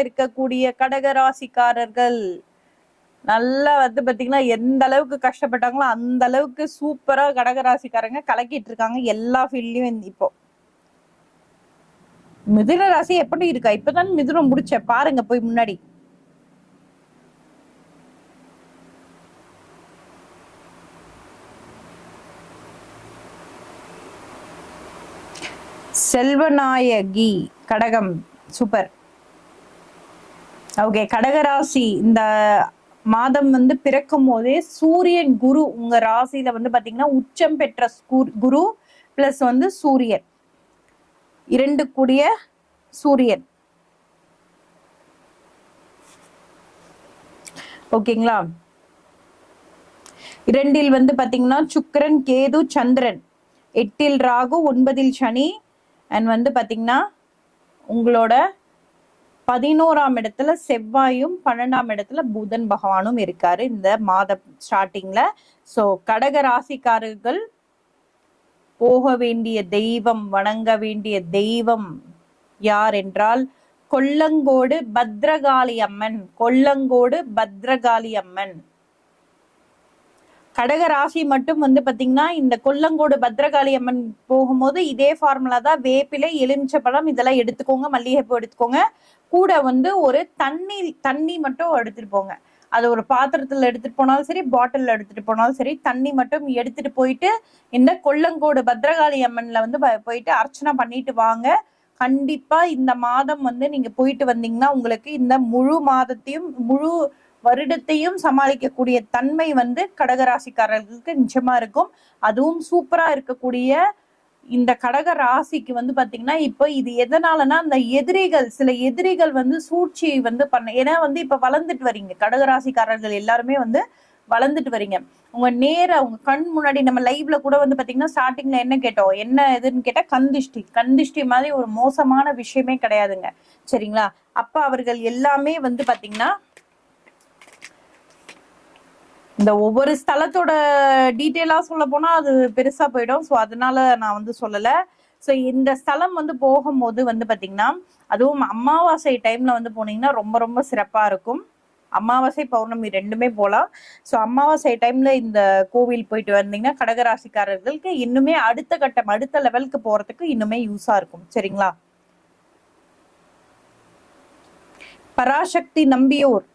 இருக்கக்கூடிய கடகராசிக்காரர்கள் நல்லா வந்து பாத்தீங்கன்னா எந்த அளவுக்கு கஷ்டப்பட்டாங்களோ அந்த அளவுக்கு சூப்பரா கடகராசிக்காரங்க கலக்கிட்டு இருக்காங்க எல்லா ஃபீல்ட்லயும். இப்போ மிதுன ராசி எப்படி இருக்கா? இப்பதான் மிதுனம் முடிச்ச பாருங்க போய் முன்னாடி. செல்வநாயகி கடகம் சூப்பர். ஓகே, கடகராசி இந்த மாதம் வந்து பிறக்கும் போதே சூரியன் குரு உங்க ராசியில வந்து பாத்தீங்கன்னா உச்சம் பெற்ற குரு பிளஸ் வந்து சூரியன் 2 கூடிய சூரியன். ஓகேங்களா? 2 வந்து பாத்தீங்கன்னா சுக்கிரன் கேது சந்திரன், 8 ராகு 9 சனி அண்ட் வந்து பாத்தீங்கன்னா உங்களோட 11ஆம் இடத்துல செவ்வாயும் 12ஆம் இடத்துல புதன் பகவானும் இருக்காரு இந்த மாத ஸ்டார்டிங்ல. சோ கடக ராசிக்காரர்கள் போக வேண்டிய தெய்வம், வணங்க வேண்டிய தெய்வம் யார் என்றால் கொல்லங்கோடு பத்ரகாளி அம்மன். கொல்லங்கோடு பத்ரகாளி அம்மன். கடக ராசி மட்டும் வந்து பாத்தீங்கன்னா இந்த கொல்லங்கோடு பத்ரகாளி அம்மன் போகும்போது இதே ஃபார்முலா தான். வேப்பிலை, எலுமிச்சப்பழம் இதெல்லாம் எடுத்துக்கோங்க, மல்லிகைப்பூ எடுத்துக்கோங்க, கூட வந்து ஒரு தண்ணி மட்டும் எடுத்துட்டு போங்க. அது ஒரு பாத்திரத்துல எடுத்துட்டு போனாலும் சரி, பாட்டில் எடுத்துட்டு போனாலும் சரி, தண்ணி மட்டும் எடுத்துட்டு போயிட்டு இந்த கொல்லங்கோடு பத்ரகாளி அம்மன்ல வந்து போயிட்டு அர்ச்சனை பண்ணிட்டு வாங்க. கண்டிப்பா இந்த மாதம் வந்து நீங்க போயிட்டு வந்தீங்கன்னா உங்களுக்கு இந்த முழு மாதத்தையும் முழு வருடத்தையும் சமாளிக்கக்கூடிய தன்மை வந்து கடகராசிக்காரர்களுக்கு நிச்சயமா இருக்கும். அதுவும் சூப்பரா இருக்கக்கூடிய இந்த கடக ராசிக்கு வந்து பாத்தீங்கன்னா இப்ப இது எதனாலனா அந்த எதிரிகள், சில எதிரிகள் வந்து சூழ்ச்சி வந்து ஏன்னா வந்து இப்ப வளர்ந்துட்டு வரீங்க கடகராசிக்காரர்கள் எல்லாருமே வந்து வளர்ந்துட்டு வரீங்க. உங்க உங்க கண் முன்னாடி நம்ம லைவ்ல கூட வந்து பாத்தீங்கன்னா ஸ்டார்டிங்ல என்ன கேட்டோம், என்ன எதுன்னு கேட்டா கந்திஷ்டி மாதிரி ஒரு மோசமான விஷயமே கிடையாதுங்க. சரிங்களா? அப்ப அவர்கள் எல்லாமே வந்து பாத்தீங்கன்னா இந்த ஒவ்வொரு ஸ்தலத்தோட டீட்டெயிலா சொல்ல போனா அது பெருசா போயிடும். ஸோ அதனால நான் வந்து சொல்லல. ஸோ இந்த ஸ்தலம் வந்து போகும்போது வந்து பாத்தீங்கன்னா அதுவும் அமாவாசை டைம்ல வந்து போனீங்கன்னா ரொம்ப ரொம்ப சிறப்பா இருக்கும். அமாவாசை பௌர்ணமி 2மே போகலாம். ஸோ அமாவாசை டைம்ல இந்த கோவில் போயிட்டு வந்தீங்கன்னா கடகராசிக்காரர்களுக்கு இன்னுமே அடுத்த கட்டம், அடுத்த லெவலுக்கு போறதுக்கு இன்னுமே யூஸா இருக்கும். சரிங்களா? பராசக்தி நம்பியோர்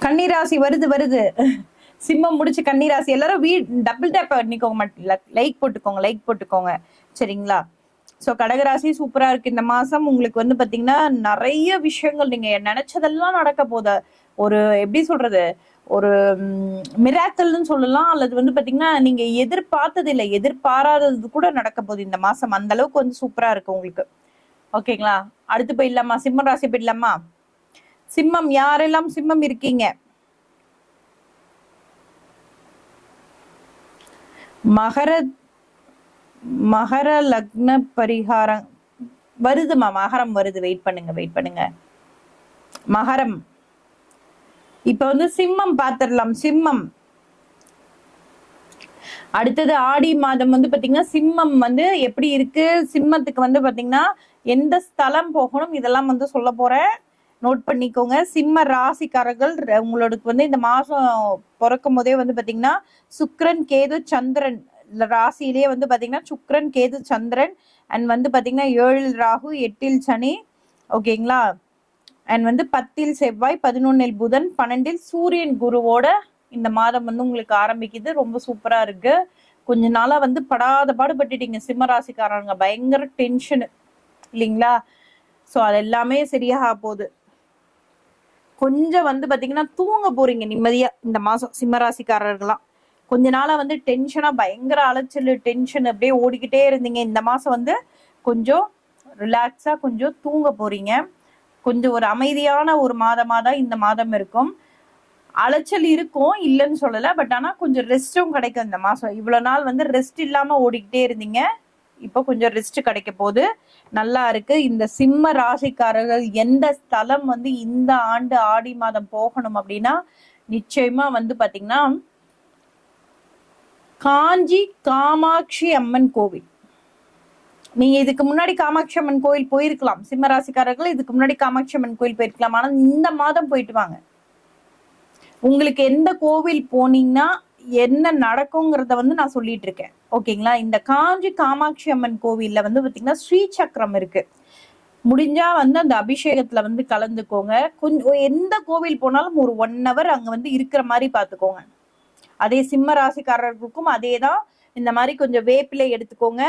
கன்னிராசி வருது. சிம்மம் முடிச்சு கன்னிராசி எல்லாரும் டபுள் டேப் பண்ணிக்கோங்க, லைக் போட்டுக்கோங்க. சரிங்களா? ஸோ கடகராசி சூப்பரா இருக்கு இந்த மாசம். உங்களுக்கு வந்து பாத்தீங்கன்னா நிறைய விஷயங்கள் நீங்க நினைச்சதெல்லாம் நடக்க போத ஒரு எப்படி சொல்றது, ஒரு மிராக்கல்னு சொல்லலாம். அல்லது வந்து பாத்தீங்கன்னா நீங்க எதிர்பார்த்தது இல்லை, எதிர்பாராதது கூட நடக்க போகுது இந்த மாசம். அந்த அளவுக்கு வந்து சூப்பரா இருக்கு உங்களுக்கு. ஓகேங்களா? அடுத்து போயிடலாமா? சிம்ம ராசி போயிடலாமா? சிம்மம் யாரெல்லாம் சிம்மம் இருக்கீங்க? மகர லக்ன பரிகாரம் வருதுமா? மகரம் வருது. வெயிட் பண்ணுங்க. மகரம். இப்ப வந்து சிம்மம் பாத்திரலாம். சிம்மம் அடுத்தது ஆடி மாதம் வந்து பாத்தீங்கன்னா சிம்மம் வந்து எப்படி இருக்கு, சிம்மத்துக்கு வந்து பாத்தீங்கன்னா எந்த ஸ்தலம் போகணும் இதெல்லாம் வந்து சொல்ல போறேன். நோட் பண்ணிக்கோங்க. சிம்ம ராசிக்காரர்கள் உங்களுக்கு வந்து இந்த மாசம் பிறக்கும் போதே வந்து பாத்தீங்கன்னா சுக்கிரன் கேது சந்திரன் ராசியிலேயே வந்து பாத்தீங்கன்னா சுக்கிரன் கேது சந்திரன் அண்ட் வந்து பாத்தீங்கன்னா 7 ராகு 8 சனி. ஓகேங்களா? அண்ட் வந்து 10 செவ்வாய் 11 புதன் 12 சூரியன் குருவோட இந்த மாதம் வந்து உங்களுக்கு ஆரம்பிக்குது. ரொம்ப சூப்பரா இருக்கு. கொஞ்ச நாளா வந்து படாத பாடுபட்டுட்டீங்க சிம்மராசிக்காரங்க, பயங்கர டென்ஷனு இல்லைங்களா? ஸோ அது எல்லாமே சரியாக போகுது. கொஞ்சம் வந்து பாத்தீங்கன்னா தூங்க போறீங்க நிம்மதியா இந்த மாசம் சிம்மராசிக்காரர்கள்லாம். கொஞ்ச நாளா வந்து டென்ஷனா, பயங்கர அலைச்சல், டென்ஷன் அப்படியே ஓடிக்கிட்டே இருந்தீங்க. இந்த மாசம் வந்து கொஞ்சம் ரிலாக்ஸா கொஞ்சம் தூங்க போறீங்க. கொஞ்சம் ஒரு அமைதியான ஒரு மாதமா தான் இந்த மாதம் இருக்கும். அலைச்சல் இருக்கும், இல்லைன்னு சொல்லல. பட் ஆனா கொஞ்சம் ரெஸ்டும் கிடைக்கும் இந்த மாசம். இவ்வளவு நாள் வந்து ரெஸ்ட் இல்லாம ஓடிக்கிட்டே இருந்தீங்க, இப்போ கொஞ்சம் ரெஸ்ட் கிடைக்க போது. நல்லா இருக்கு. இந்த சிம்ம ராசிக்காரர்கள் எந்த ஸ்தலம் வந்து இந்த ஆண்டு ஆடி மாதம் போகணும் அப்படின்னா நிச்சயமா வந்து பாத்தீங்கன்னா காஞ்சி காமாட்சி அம்மன் கோவில். நீங்க இதுக்கு முன்னாடி காமாட்சி அம்மன் கோயில் போயிருக்கலாம், சிம்ம ராசிக்காரர்கள் இதுக்கு முன்னாடி காமாட்சி அம்மன் கோயில் போயிருக்கலாம். ஆனா இந்த மாதம் போயிட்டு வாங்க. உங்களுக்கு எந்த கோவில் போனீங்கன்னா என்ன நடக்குங்கிறத வந்து நான் சொல்லிட்டு இருக்கேன். ஓகேங்களா? இந்த காஞ்சி காமாட்சி அம்மன் கோவில்ல வந்து பாத்தீங்கன்னா ஸ்ரீ சக்கரம் இருக்கு. முடிஞ்சா வந்து அந்த அபிஷேகத்துல வந்து கலந்துக்கோங்க. கொஞ்சம் எந்த கோவில் போனாலும் ஒரு 1 hour அங்க வந்து இருக்கிற மாதிரி பாத்துக்கோங்க. அதே சிம்ம ராசிக்காரர்களுக்கும் அதேதான். இந்த மாதிரி கொஞ்சம் வேப்பிலை எடுத்துக்கோங்க.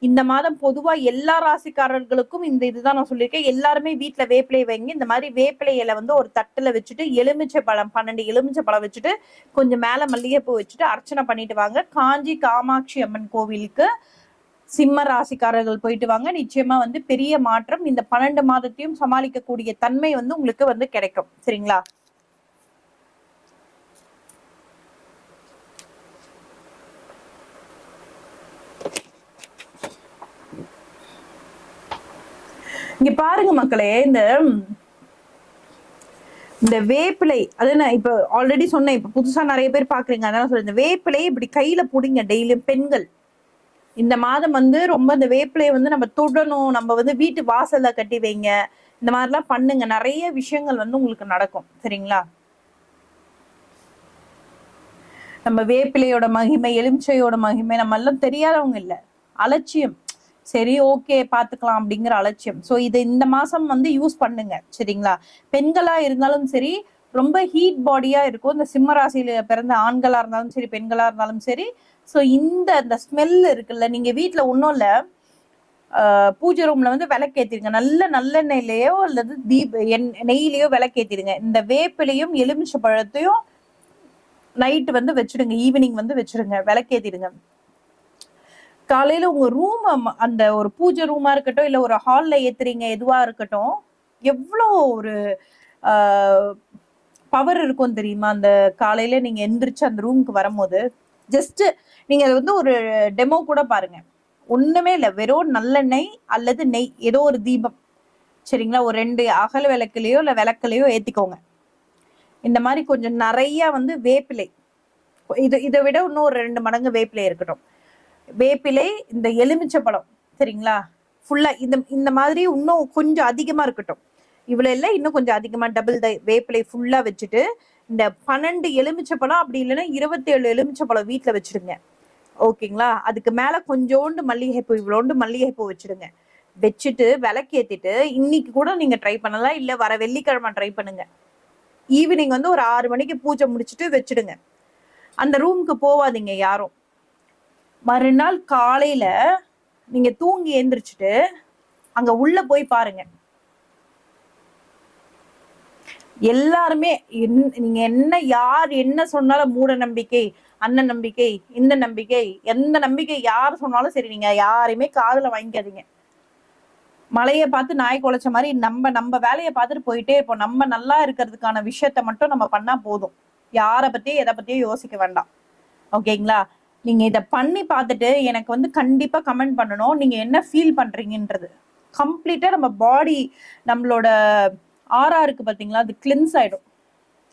இந்த மாதம் பொதுவா எல்லா ராசிக்காரர்களுக்கும் இந்த இதுதான் நான் சொல்லியிருக்கேன். எல்லாருமே வீட்டுல வேப்பிலை வைங்க. இந்த மாதிரி வேப்பிலை இலை வந்து ஒரு தட்டுல வச்சுட்டு எலுமிச்சை பழம் 12 எலுமிச்சை பழம் வச்சுட்டு கொஞ்சம் மேல மல்லிகைப்பூ வச்சுட்டு அர்ச்சனை பண்ணிட்டு வாங்க. காஞ்சி காமாட்சி அம்மன் கோவிலுக்கு சிம்ம ராசிக்காரர்கள் போயிட்டு வாங்க. நிச்சயமா வந்து பெரிய மாற்றம், இந்த 12 மாதத்தையும் சமாளிக்கக்கூடிய தன்மை வந்து உங்களுக்கு வந்து கிடைக்கும். சரிங்களா? இங்க பாருங்க மக்களே, இந்த வேப்பிலை அது நான் இப்ப ஆல்ரெடி சொன்னேன். இப்ப புதுசா நிறைய பேர் பாக்குறீங்க, அதான் சொல்றேன். இந்த வேப்பிலை இப்படி கையில புடிங்க டெய்லியும். பெண்கள் இந்த மாதம் வந்து ரொம்ப இந்த வேப்பிலையை வந்து நம்ம தொடணும், நம்ம வந்து வீட்டு வாசல்ல கட்டி வைங்க, இந்த மாதிரிலாம் பண்ணுங்க. நிறைய விஷயங்கள் வந்து உங்களுக்கு நடக்கும். சரிங்களா? நம்ம வேப்பிலையோட மகிமை, எலுமிச்சையோட மகிமை நம்ம எல்லாம் தெரியாதவங்க இல்லை. அலட்சியம், சரி ஓகே பாத்துக்கலாம் அப்படிங்கிற அலட்சியம். ஸோ இது இந்த மாசம் வந்து யூஸ் பண்ணுங்க. சரிங்களா? பெண்களா இருந்தாலும் சரி, ரொம்ப ஹீட் பாடியா இருக்கும். இந்த சிம்ம ராசியில பிறந்த ஆண்களா இருந்தாலும் சரி, பெண்களா இருந்தாலும் சரி. ஸோ இந்த ஸ்மெல் இருக்குல்ல, நீங்க வீட்டுல ஒன்றும் இல்லை, பூஜை ரூம்ல வந்து விளக்கேத்திடுங்க. நல்ல நல்லெண்ணெயிலையோ அல்லது நெய்யிலையோ விளக்கேத்திடுங்க. இந்த வேப்பிலையும் எலுமிச்சை பழத்தையும் நைட்டு வந்து வச்சிடுங்க, ஈவினிங் வந்து வச்சிடுங்க, விளக்கேத்திடுங்க. காலையில உங்க ரூம், அந்த ஒரு பூஜை ரூமா இருக்கட்டும் இல்ல ஒரு ஹால்ல ஏத்துறீங்க, எதுவா இருக்கட்டும், எவ்வளோ ஒரு பவர் இருக்கும் தெரியுமா? அந்த காலையில நீங்க எந்திரிச்சு அந்த ரூமுக்கு வரும்போது ஜஸ்ட் நீங்க வந்து ஒரு டெமோ கூட பாருங்க. ஒண்ணுமே இல்லை, வெறும் நல்லெண்ணெய் அல்லது நெய், ஏதோ ஒரு தீபம், சரிங்களா? ஒரு 2 அகல் விளக்குலையோ இல்ல விளக்குலையோ ஏத்திக்கோங்க. இந்த மாதிரி கொஞ்சம் நிறைய வந்து வேப்பிலை, இதை விட இன்னும் ஒரு 2 மடங்கு வேப்பிலை இருக்கட்டும். வேப்பிலை, இந்த எலுமிச்சை பழம், சரிங்களா? ஃபுல்லா இந்த மாதிரி இன்னும் கொஞ்சம் அதிகமா இருக்கட்டும். இவ்வளவு இல்லை, இன்னும் கொஞ்சம் அதிகமா டபுள் வேப்பிலை ஃபுல்லா வச்சுட்டு இந்த 12 எலுமிச்சை பழம், அப்படி இல்லைன்னா 27 எலுமிச்சை பழம் வீட்டுல வச்சிடுங்க. ஓகேங்களா? அதுக்கு மேல கொஞ்சோண்டு மல்லிகைப்பூ, இவ்வளோண்டு மல்லிகைப்பூ வச்சிடுங்க. வச்சுட்டு விளக்கேத்திட்டு இன்னைக்கு கூட நீங்க ட்ரை பண்ணலாம், இல்ல வர வெள்ளிக்கிழமை ட்ரை பண்ணுங்க. ஈவினிங் வந்து ஒரு 6 மணிக்கு பூஜை முடிச்சுட்டு வச்சிடுங்க. அந்த ரூமுக்கு போவாதீங்க யாரும். மறுநாள் காலையில நீங்க தூங்கி எழுந்திரிச்சுட்டு அங்க உள்ள போய் பாருங்க. எல்லாருமே நீங்க யார் என்ன சொன்னாலும், மூட நம்பிக்கை, அண்ணன் நம்பிக்கை, இந்த நம்பிக்கை, எந்த நம்பிக்கை யார் சொன்னாலும் சரி, நீங்க யாரையுமே காதுல வாங்கிக்காதீங்க. மலையை பார்த்து நாய் குலைச்ச மாதிரி நம்ம வேலையை பார்த்துட்டு போயிட்டே இருப்போம். நம்ம நல்லா இருக்கிறதுக்கான விஷயத்த மட்டும் நம்ம பண்ணா போதும். யாரை பத்தியும் எதை பத்தியும் யோசிக்க வேண்டாம். ஓகேங்களா? நீங்க இதை பண்ணி பார்த்துட்டு எனக்கு வந்து கண்டிப்பா கமெண்ட் பண்ணணும், நீங்க என்ன ஃபீல் பண்றீங்கன்றது. கம்ப்ளீட்டா நம்ம பாடி, நம்மளோட ஆரா இருக்கு பாத்தீங்களா, அது கிளின்ஸ் ஆயிடும்.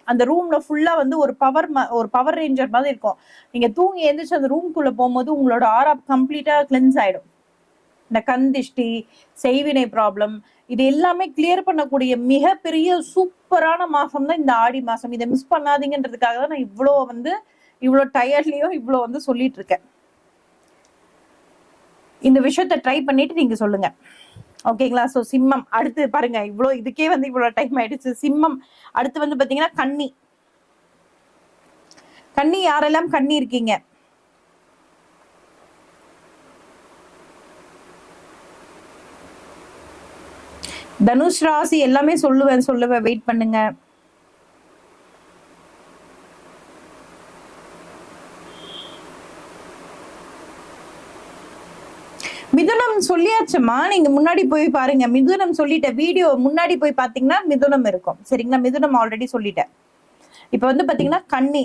அந்த ரூம்ல ஃபுல்லா வந்து ஒரு பவர் ரேஞ்சர் மாதிரி இருக்கும். நீங்க தூங்கி எழுந்திரிச்சு அந்த ரூம்குள்ள போகும்போது உங்களோட ஆரா கம்ப்ளீட்டா கிளின்ஸ் ஆயிடும். இந்த கந்திஷ்டி, செய்வினை ப்ராப்ளம், இது எல்லாமே கிளியர் பண்ணக்கூடிய மிகப்பெரிய சூப்பரான மாசம் தான் இந்த ஆடி மாசம். இதை மிஸ் பண்ணாதீங்கன்றதுக்காக தான் நான் இவ்வளோ டயர்ட்லயும் இவ்வளோ வந்து சொல்லிட்டு இருக்கேன். இந்த விஷயத்த ட்ரை பண்ணிட்டு நீங்க சொல்லுங்க. ஓகேங்களா? ஸோ சிம்மம் அடுத்து பாருங்க, இதுக்கே வந்து இவ்வளோ டைம் ஆயிடுச்சு. சிம்மம் அடுத்து வந்து பாத்தீங்கன்னா கன்னி. கன்னி யாரெல்லாம் கன்னி இருக்கீங்க? தனுஷ் ராசி எல்லாமே சொல்லுவேன், வெயிட் பண்ணுங்க. மிதுனம் சொல்லியாச்சுமா, நீங்க முன்னாடி போய் பாருங்க. மிதுனம் சொல்லிட்ட வீடியோ முன்னாடி போய் பாத்தீங்கன்னா மிதுனம் இருக்கும். சரிங்களா? மிதுனம் ஆல்ரெடி சொல்லிட்டேன். இப்ப வந்து பாத்தீங்கன்னா கன்னி.